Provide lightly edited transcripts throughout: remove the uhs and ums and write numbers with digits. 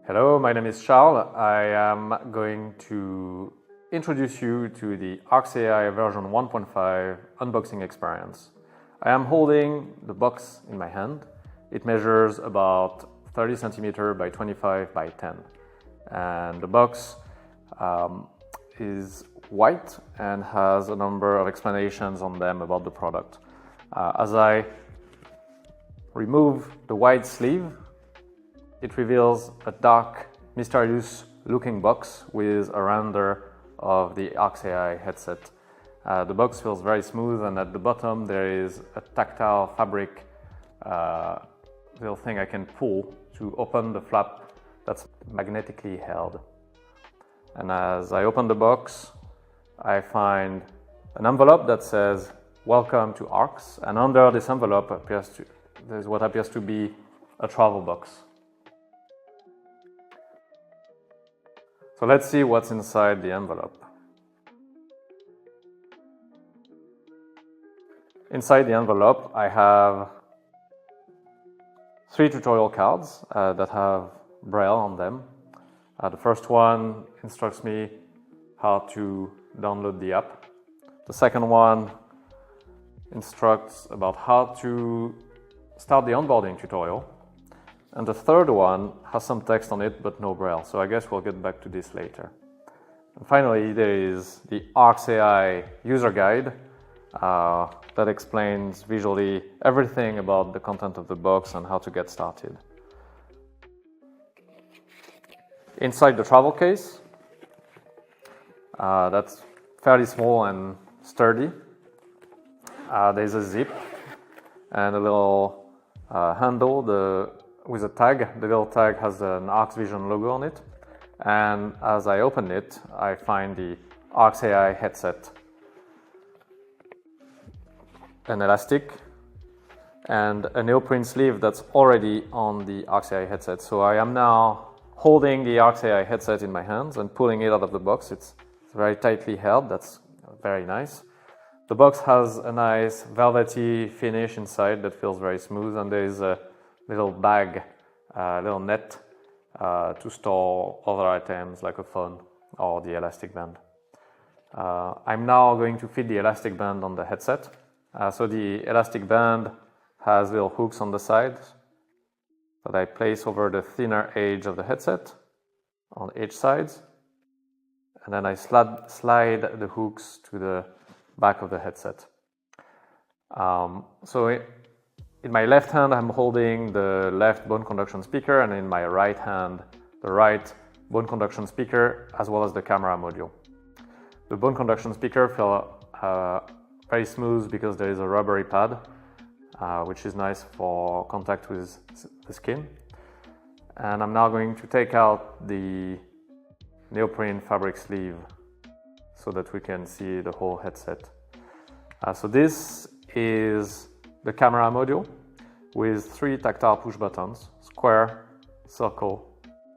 Hello, my name is Charles. I am going to introduce you to the ARx AI version 1.5 unboxing experience. I am holding the box in my hand. It measures about 30 centimeters by 25 by 10. And the box is white and has a number of explanations on them about the product. As I remove the white sleeve, it reveals a dark, mysterious looking box with a render of the ARx AI headset. The box feels very smooth, and at the bottom there is a tactile fabric little thing I can pull to open the flap that's magnetically held. And as I open the box, I find an envelope that says "Welcome to ARx," and under this envelope there's what appears to be a travel box. So let's see what's inside the envelope. Inside the envelope, I have 3 tutorial cards that have Braille on them. The first one instructs me how to download the app. The second one instructs about how to start the onboarding tutorial. And the third one has some text on it, but no Braille. So I guess we'll get back to this later. And finally, there is the ARx AI user guide that explains visually everything about the content of the box and how to get started. Inside the travel case, that's fairly small and sturdy. There's a zip and a little handle with a tag. The little tag has an ARx Vision logo on it. And as I open it, I find the ARx AI headset, an elastic, and a neoprene sleeve that's already on the ARx AI headset. So I am now holding the ARx AI headset in my hands and pulling it out of the box. It's very tightly held. That's very nice. The box has a nice velvety finish inside that feels very smooth, and there is a little bag, little net to store other items like a phone or the elastic band. I'm now going to fit the elastic band on the headset. So the elastic band has little hooks on the sides that I place over the thinner edge of the headset on each side, and then I slide the hooks to the back of the headset. In my left hand, I'm holding the left bone conduction speaker, and in my right hand, the right bone conduction speaker, as well as the camera module. The bone conduction speaker feels very smooth because there is a rubbery pad, which is nice for contact with the skin. And I'm now going to take out the neoprene fabric sleeve so that we can see the whole headset. So this is the camera module with 3 tactile push buttons: square, circle,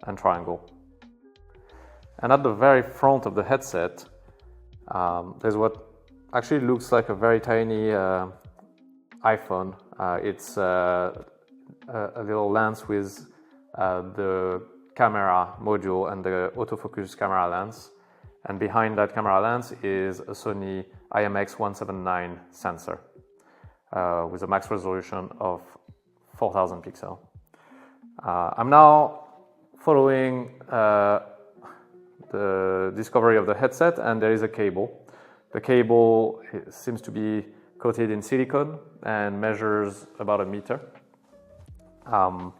and triangle. And at the very front of the headset, there's what actually looks like a very tiny iPhone. It's a little lens with the camera module and the autofocus camera lens. And behind that camera lens is a Sony IMX179 sensor with a max resolution of 4000 pixels. I'm now following the discovery of the headset, and there is a cable. The cable seems to be coated in silicone and measures about 1 meter. I'm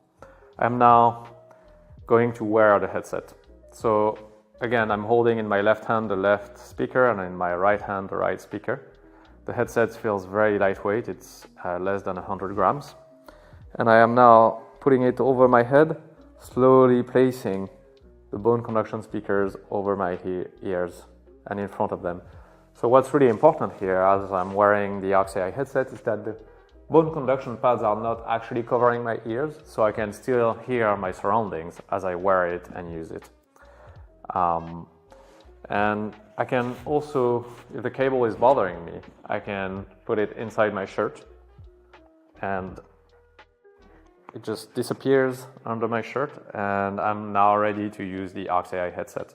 now going to wear the headset. So again, I'm holding in my left hand the left speaker and in my right hand the right speaker. The headset feels very lightweight. It's less than 100 grams. And I am now putting it over my head, slowly placing the bone conduction speakers over my ears and in front of them. So what's really important here, as I'm wearing the ARx AI headset, is that the bone conduction pads are not actually covering my ears, so I can still hear my surroundings as I wear it and use it. And I can also, if the cable is bothering me, I can put it inside my shirt and it just disappears under my shirt, and I'm now ready to use the ARx AI headset.